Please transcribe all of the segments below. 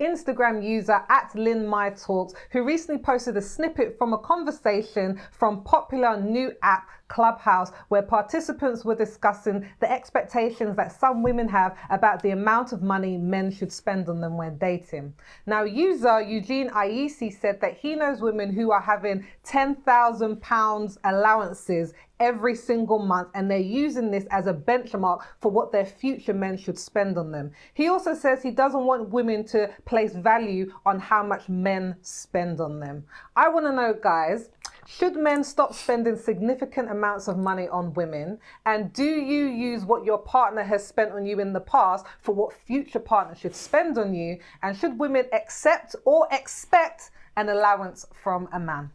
Instagram user @LinMyTalks, who recently posted a snippet from a conversation from popular new app Clubhouse, where participants were discussing the expectations that some women have about the amount of money men should spend on them when dating. Now, user Eugene Aisi said that he knows women who are having £10,000 allowances every single month, and they're using this as a benchmark for what their future men should spend on them. He also says he doesn't want women to place value on how much men spend on them. I want to know, guys, should men stop spending significant amounts of money on women? And do you use what your partner has spent on you in the past for what future partner should spend on you? And should women accept or expect an allowance from a man?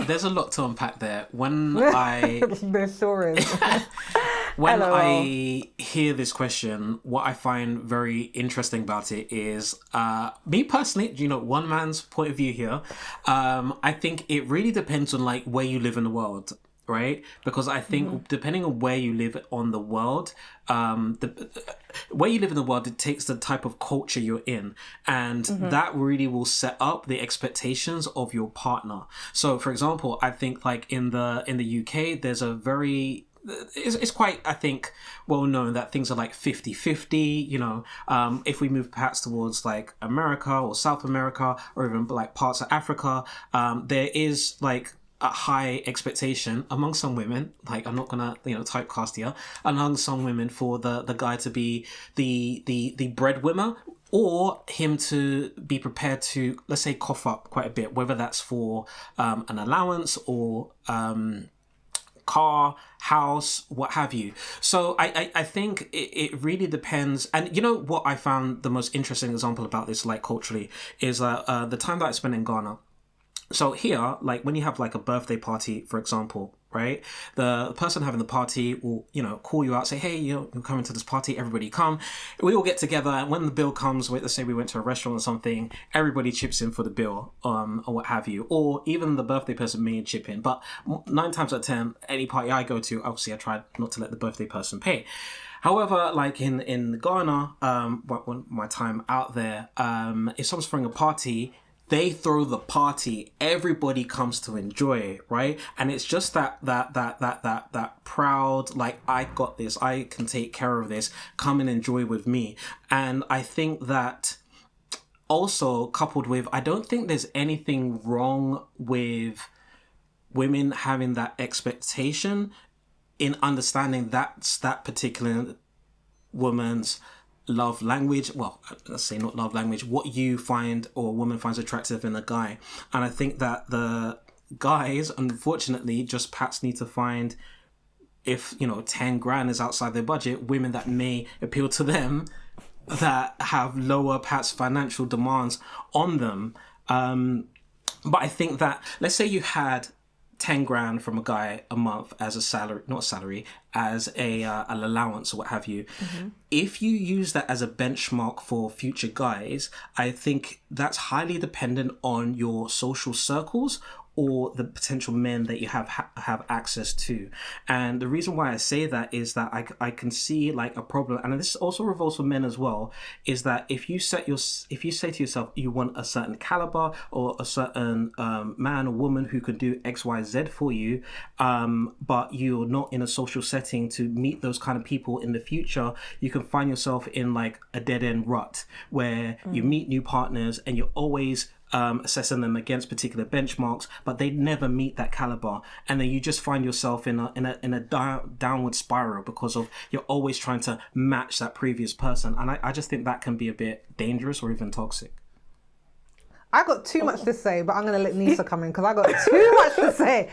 There's a lot to unpack there. There sure is. When I hear this question, what I find very interesting about it is, me personally, one man's point of view here. I think it really depends on like where you live in the world, right? Because I think depending on where you live on the world, where you live in the world, it takes the type of culture you're in, and that really will set up the expectations of your partner. So, for example, I think like in the UK, there's a very it's quite, I think, well known that things are like 50-50, if we move perhaps towards like America or South America or even like parts of Africa, there is like a high expectation among some women, like I'm not gonna typecast here, among some women for the guy to be the breadwinner, or him to be prepared to, let's say, cough up quite a bit, whether that's for an allowance or car, house, what have you. So I think it really depends. And what I found the most interesting example about this, like culturally, is the time that I spent in Ghana. So here, like when you have like a birthday party, for example, right? The person having the party will, call you out, say, hey, you're coming to this party, everybody come. We all get together, and when the bill comes, let's say we went to a restaurant or something, everybody chips in for the bill, or what have you. Or even the birthday person may chip in. But 9 times out of 10, any party I go to, obviously I try not to let the birthday person pay. However, like in Ghana, when my time out there, if someone's throwing a party, they throw the party. Everybody comes to enjoy it, right? And it's just that proud, like, I got this, I can take care of this, come and enjoy with me. And I think that also coupled with, I don't think there's anything wrong with women having that expectation in understanding that's that particular woman's love language. Well, let's say not love language, what you find or a woman finds attractive in a guy. And I think that the guys, unfortunately, just perhaps need to find, if 10 grand is outside their budget, women that may appeal to them that have lower perhaps financial demands on them. But I think that, let's say you had 10 grand from a guy a month as a salary, not salary, as an allowance or what have you. If you use that as a benchmark for future guys, I think that's highly dependent on your social circles or the potential men that you have access to. And the reason why I say that is that I can see like a problem, and this also revolves for men as well, is that if you say to yourself you want a certain caliber or a certain man or woman who can do X, Y, Z for you, but you're not in a social setting to meet those kind of people in the future, you can find yourself in like a dead end rut where you meet new partners and you're always assessing them against particular benchmarks, but they never meet that caliber, and then you just find yourself in a downward spiral because of you're always trying to match that previous person. And I just think that can be a bit dangerous or even toxic. I got too much to say, but I'm going to let Nisa come in because I got too much to say.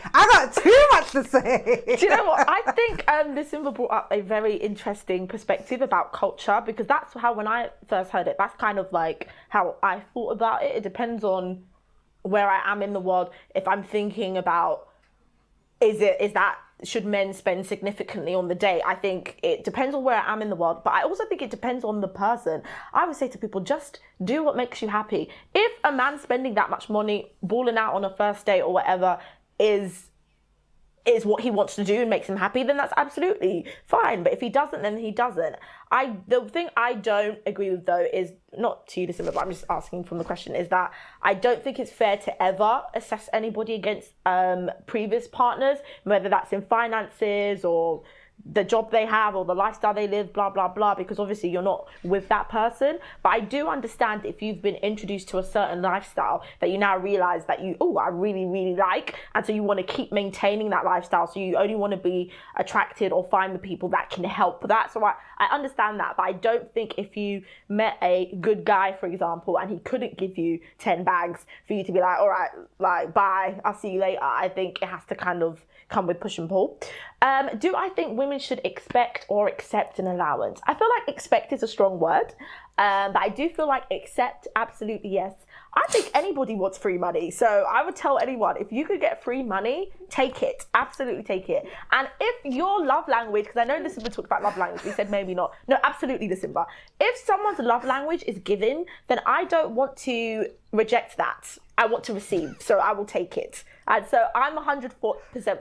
Do you know what? I think Lisimba brought up a very interesting perspective about culture, because that's how, when I first heard it, that's kind of like how I thought about it. It depends on where I am in the world. If I'm thinking about, should men spend significantly on the day? I think it depends on where I am in the world, but I also think it depends on the person. I would say to people, just do what makes you happy. If a man spending that much money, balling out on a first date or whatever, is is what he wants to do and makes him happy, then that's absolutely fine. But if he doesn't, then he doesn't. The thing I don't agree with, though, is not to you, Lisimba, but I'm just asking from the question, is that I don't think it's fair to ever assess anybody against previous partners, whether that's in finances or the job they have or the lifestyle they live, blah, blah, blah, because obviously you're not with that person. But I do understand if you've been introduced to a certain lifestyle that you now realize that I really, really like. And so you want to keep maintaining that lifestyle. So you only want to be attracted or find the people that can help that. So I understand that. But I don't think if you met a good guy, for example, and he couldn't give you 10 bags for you to be like, all right, like, bye, I'll see you later. I think it has to kind of come with push and pull. Do I think women should expect or accept an allowance? I feel like expect is a strong word, but I do feel like accept, absolutely yes. I think anybody wants free money. So I would tell anyone, if you could get free money, take it. Absolutely take it. And if your love language, because I know Lisimba talked about love language, we said maybe not. No, absolutely, Lisimba. If someone's love language is giving, then I don't want to reject that. I want to receive, so I will take it. And so I'm 100%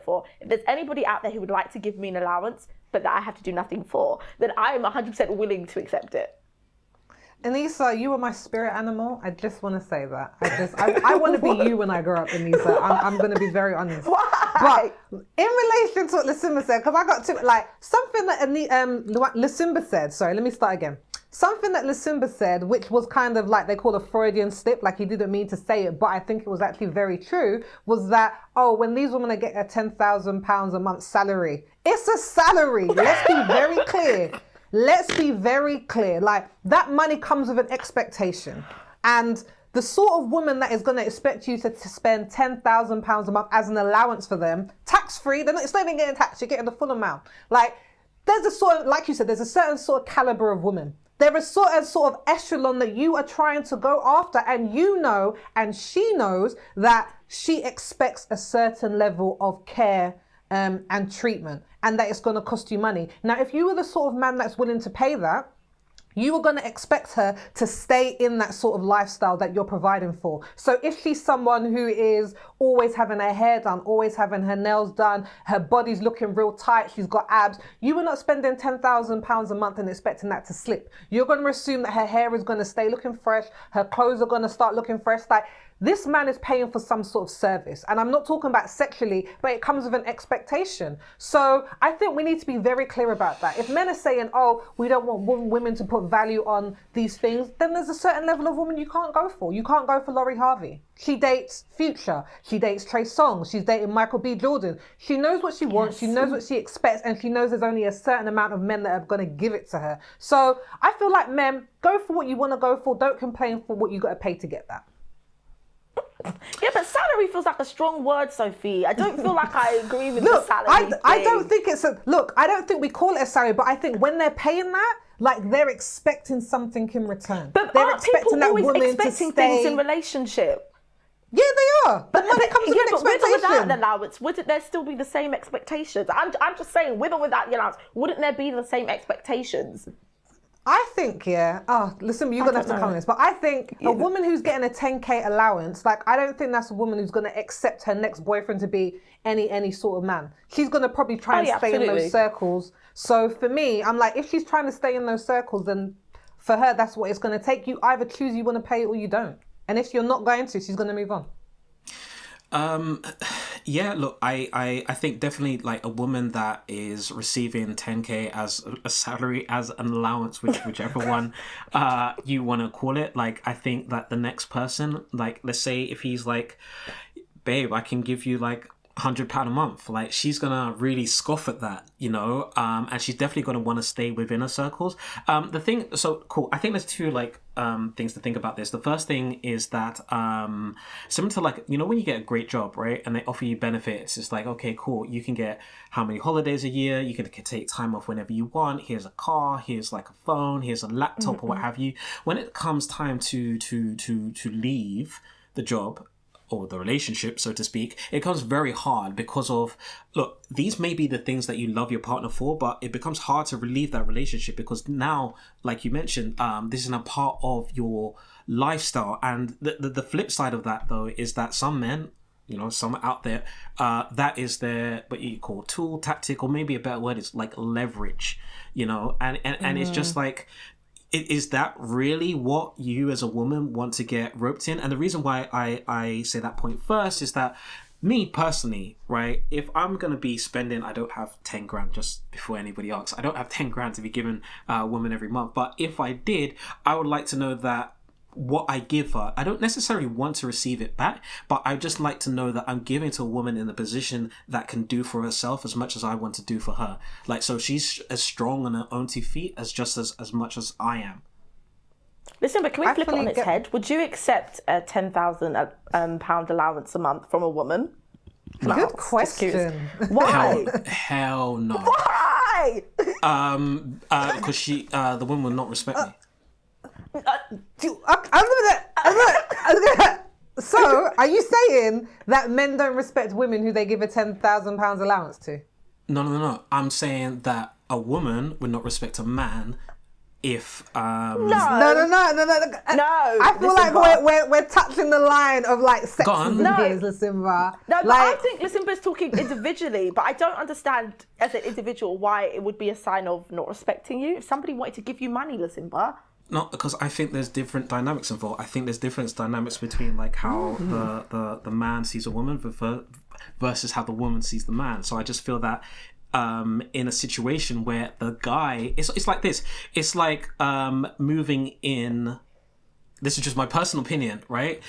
for, if there's anybody out there who would like to give me an allowance, but that I have to do nothing for, then I am 100% willing to accept it. Anissa, you were my spirit animal. I just want to say that. I want to be you when I grow up, Anissa. I'm going to be very honest. Why? But in relation to what Lisimba said, because I got to, like, something that Lisimba said, sorry, let me start again. Something that Lisimba said, which was kind of like they call a Freudian slip, like he didn't mean to say it, but I think it was actually very true, was that, when these women are getting a £10,000 a month salary, it's a salary. Let's be very clear. Let's be very clear. Like, that money comes with an expectation. And the sort of woman that is going to expect you to spend £10,000 a month as an allowance for them, tax-free, it's not even getting taxed, you're getting the full amount. Like, there's a sort of, like you said, there's a certain sort of caliber of woman. There is sort of echelon that you are trying to go after, and you know, and she knows that she expects a certain level of care and treatment, and that it's going to cost you money. Now, if you were the sort of man that's willing to pay that, you are going to expect her to stay in that sort of lifestyle that you're providing for. So if she's someone who is always having her hair done, always having her nails done, her body's looking real tight, she's got abs, you are not spending £10,000 a month and expecting that to slip. You're going to assume that her hair is going to stay looking fresh, her clothes are going to start looking fresh. Like, this man is paying for some sort of service. And I'm not talking about sexually, but it comes with an expectation. So I think we need to be very clear about that. If men are saying, we don't want women to put value on these things, then there's a certain level of woman you can't go for. You can't go for Laurie Harvey. She dates Future. She dates Trey Songz. She's dating Michael B. Jordan. She knows what she wants. Yes. She knows what she expects. And she knows there's only a certain amount of men that are going to give it to her. So I feel like men, go for what you want to go for. Don't complain for what you got to pay to get that. Yeah, but salary feels like a strong word, Sophie. I don't feel like I agree with the salary thing. I don't think it's I don't think we call it a salary, but I think when they're paying that, like, they're expecting something in return. But they're aren't people always expecting things in relationship? Yeah, they are. But money comes with an expectation. With or without an allowance, wouldn't there still be the same expectations? I'm just saying, with or without the allowance, wouldn't there be the same expectations? I think, listen, you're going to have to come on this, but I think a woman who's getting a 10K allowance, like, I don't think that's a woman who's going to accept her next boyfriend to be any sort of man. She's going to probably try and stay in those circles. So for me, I'm like, if she's trying to stay in those circles, then for her, that's what it's going to take. You either choose you want to pay or you don't. And if you're not going to, she's going to move on. Look, I think definitely, like, a woman that is receiving 10K as a salary, as an allowance, whichever one you want to call it, like, I think that the next person, like, let's say if he's like, babe, I can give you like £100 a month, like, she's gonna really scoff at that, and she's definitely gonna want to stay within her circles. I think there's two things to think about this. The first thing is that similar to, like, when you get a great job, right, and they offer you benefits, it's like, okay, cool, you can get how many holidays a year, you can take time off whenever you want, here's a car, here's like a phone, here's a laptop, or what have you. When it comes time to leave the job or the relationship, so to speak, it becomes very hard because of, look, these may be the things that you love your partner for, but it becomes hard to relieve that relationship because now, like you mentioned, this isn't a part of your lifestyle. And the flip side of that, though, is that some men some out there, that is their what you call tool, tactic, or maybe a better word is like leverage, and it's just like, is that really what you as a woman want to get roped in? And the reason why I say that point first is that me personally, right, if I'm going to be spending, I don't have 10 grand, just before anybody asks, I don't have 10 grand to be given a woman every month. But if I did, I would like to know that what I give her, I don't necessarily want to receive it back, but I just like to know that I'm giving to a woman in a position that can do for herself as much as I want to do for her. Like, so she's as strong on her own 2 feet as much as I am. Listen, but can we flip it on its head? Would you accept a £10,000 allowance a month from a woman? Good question. Why? Hell no. Why? Because the woman will not respect me. So, are you saying that men don't respect women who they give a £10,000 allowance to? No. I'm saying that a woman would not respect a man if No. I feel like we're touching the line of like sexism here, Lisimba. No, but I think Lisimba's talking individually, but I don't understand as an individual why it would be a sign of not respecting you. If somebody wanted to give you money, Lisimba. No, because I think there's different dynamics involved. I think there's different dynamics between like how the man sees a woman versus how the woman sees the man. So I just feel that in a situation where the guy, it's like this. It's like moving in. This is just my personal opinion, right?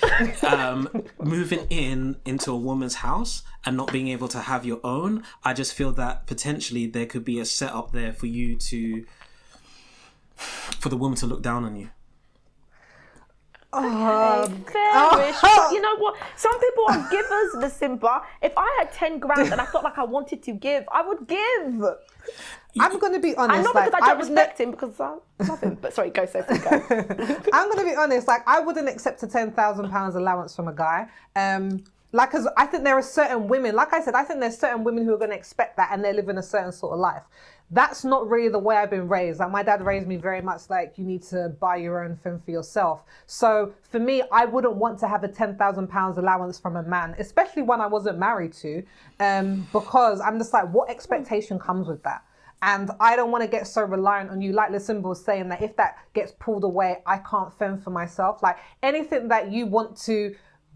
Moving into a woman's house and not being able to have your own. I just feel that potentially there could be a setup there for the woman to look down on you. But you know what? Some people are givers, Lisimba. If I had 10 grand and I felt like I wanted to give, I would give. I'm going to be honest. And not because I don't respect him, because I love him. But sorry, go, Sophie, go. I'm going to be honest. Like, I wouldn't accept a £10,000 allowance from a guy. Because I think there are certain women, like I said, I think there's certain women who are going to expect that and they're living a certain sort of life. That's not really the way I've been raised. Like, my dad raised me very much like you need to buy your own thing for yourself. So for me, I wouldn't want to have a £10,000 allowance from a man, especially one I wasn't married to, because I'm just like, what expectation comes with that? And I don't want to get so reliant on you. Like Lisimba was saying, that if that gets pulled away, I can't fend for myself. Like, anything that you want to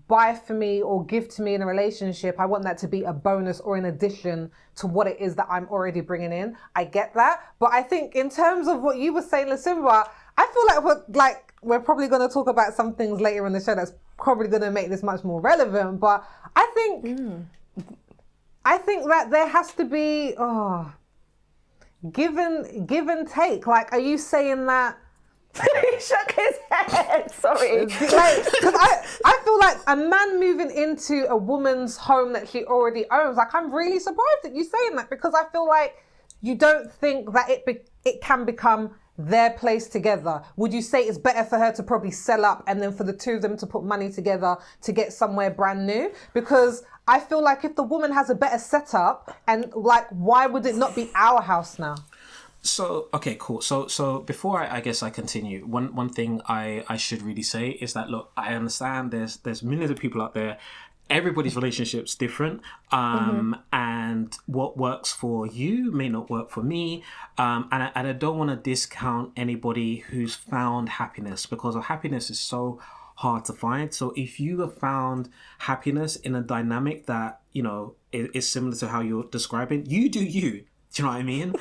buy for me or give to me in a relationship, I want that to be a bonus or in addition to what it is that I'm already bringing in. I get that. But I think in terms of what you were saying, Lisimba, I feel like we're probably going to talk about some things later in the show that's probably going to make this much more relevant. But I think that there has to be give and take. Like, are you saying that? He shook his head. Sorry. Because I feel like a man moving into a woman's home that she already owns, like, I'm really surprised at you saying that, because I feel like you don't think that it can become their place together. Would you say it's better for her to probably sell up and then for the two of them to put money together to get somewhere brand new? Because I feel like if the woman has a better setup, and like, why would it not be our house now? So, okay, cool. So before I guess I continue, one thing I should really say is that, look, I understand there's millions of people out there. Everybody's relationship's different. And what works for you may not work for me. And I don't want to discount anybody who's found happiness, because happiness is so hard to find. So if you have found happiness in a dynamic that, is similar to how you're describing, you do you. Do you know what I mean?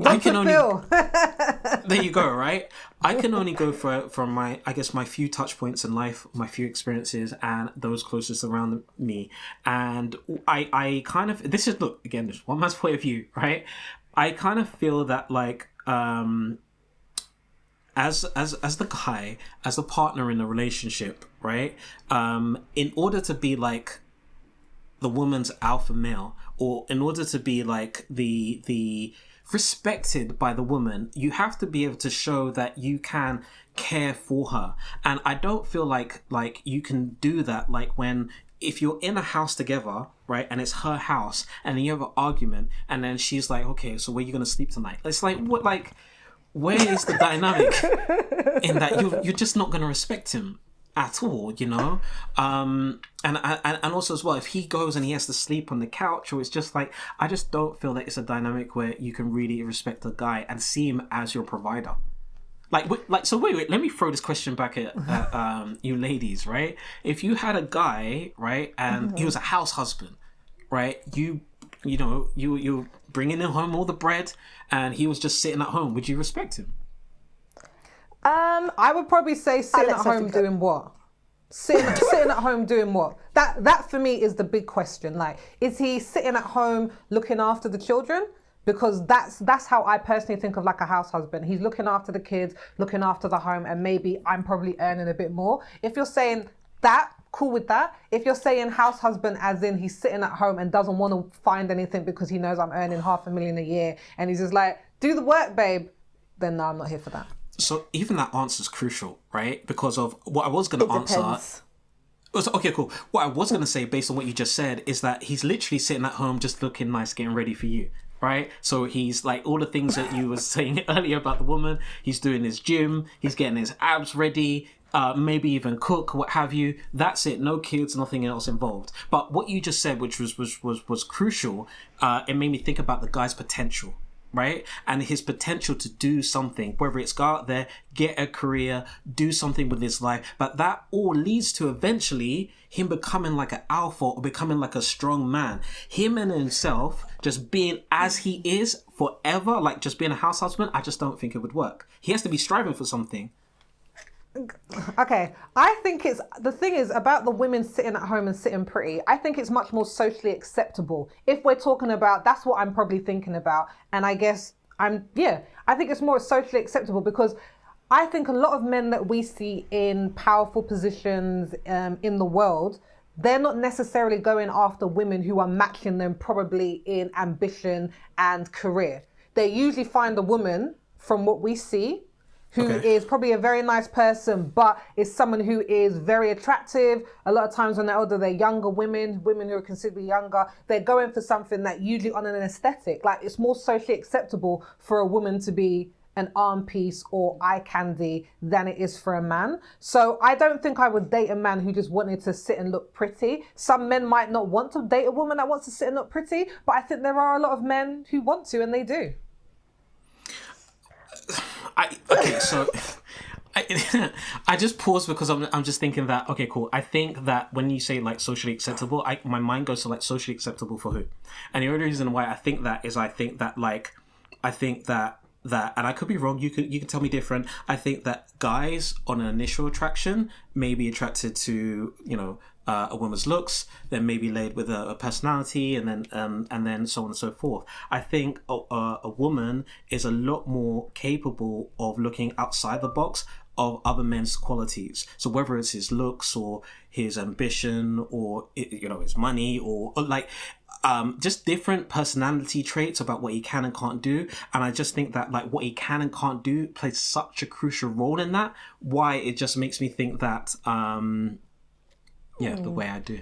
I can only. There you go, right? I can only go from my few touch points in life, my few experiences, and those closest around me. And I kind of, this is, look, again, just one man's point of view, right? I kind of feel that, like, as the guy, as the partner in a relationship, right? In order to be like the woman's alpha male, or in order to be like the respected by the woman, you have to be able to show that you can care for her. And I don't feel like you can do that, like, if you're in a house together, right, and it's her house, and then you have an argument, and then she's like, okay, so where are you gonna sleep tonight? It's like, what, like, where is the dynamic in that you're just not gonna respect him? at all, you know. And also as well, if he goes and he has to sleep on the couch, or it's just like, I just don't feel that it's a dynamic where you can really respect a guy and see him as your provider. So wait, let me throw this question back at you ladies, right? If you had a guy, right, and he was a house husband, right, you bringing him home all the bread, and he was just sitting at home, would you respect him? I would probably say sitting at home doing what? Sitting at home doing what? That for me is the big question. Like, is he sitting at home looking after the children? Because that's how I personally think of like a house husband. He's looking after the kids, looking after the home, and maybe I'm probably earning a bit more. If you're saying that, cool with that. If you're saying house husband as in he's sitting at home and doesn't want to find anything because he knows I'm earning $500,000 a year and he's just like, do the work, babe, then no, I'm not here for that. So even that answer is crucial, right? Because of what I was going to answer. Okay, cool. What I was going to say based on what you just said is that he's literally sitting at home just looking nice, getting ready for you, right? So he's like all the things that you were saying earlier about the woman. He's doing his gym. He's getting his abs ready. Maybe even cook, what have you. That's it. No kids, nothing else involved. But what you just said, which was crucial, it made me think about the guy's potential. Right? And his potential to do something, whether it's go out there, get a career, do something with his life. But that all leads to eventually him becoming like an alpha or becoming like a strong man. Him and himself just being as he is forever, like just being a house husband, I just don't think it would work. He has to be striving for something. Okay, I think the thing is about the women sitting at home and sitting pretty, I think it's much more socially acceptable. If we're talking about, that's what I'm probably thinking about. And I guess I think it's more socially acceptable because I think a lot of men that we see in powerful positions in the world, they're not necessarily going after women who are matching them probably in ambition and career. They usually find a woman, from what we see, who is probably a very nice person, but is someone who is very attractive. A lot of times when they're older, they're younger women who are considerably younger. They're going for something that usually on an aesthetic. Like, it's more socially acceptable for a woman to be an arm piece or eye candy than it is for a man. So I don't think I would date a man who just wanted to sit and look pretty. Some men might not want to date a woman that wants to sit and look pretty, but I think there are a lot of men who want to, and they do. I just paused because I'm just thinking that, okay, cool. I think that when you say like socially acceptable, my mind goes to like socially acceptable for who? And the only reason why I think that is I think that, and I could be wrong, you can tell me different. I think that guys on an initial attraction may be attracted to, a woman's looks, then maybe laid with a personality, and then so on and so forth. I think a woman is a lot more capable of looking outside the box of other men's qualities. So whether it's his looks or his ambition or his money or like just different personality traits about what he can and can't do. And I just think that like what he can and can't do plays such a crucial role in that. Why it just makes me think that the way I do.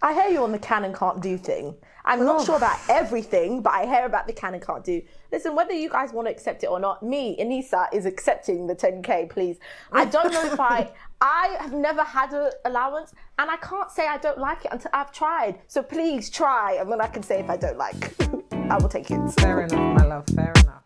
I hear you on the can and can't do thing. I'm not sure about everything, but I hear about the can and can't do. Listen, whether you guys want to accept it or not, me, Anissa, is accepting the 10K, please. I don't know if I have never had an allowance, and I can't say I don't like it until I've tried. So please try, and then I can say if I don't like. I will take it. Fair enough, my love, fair enough.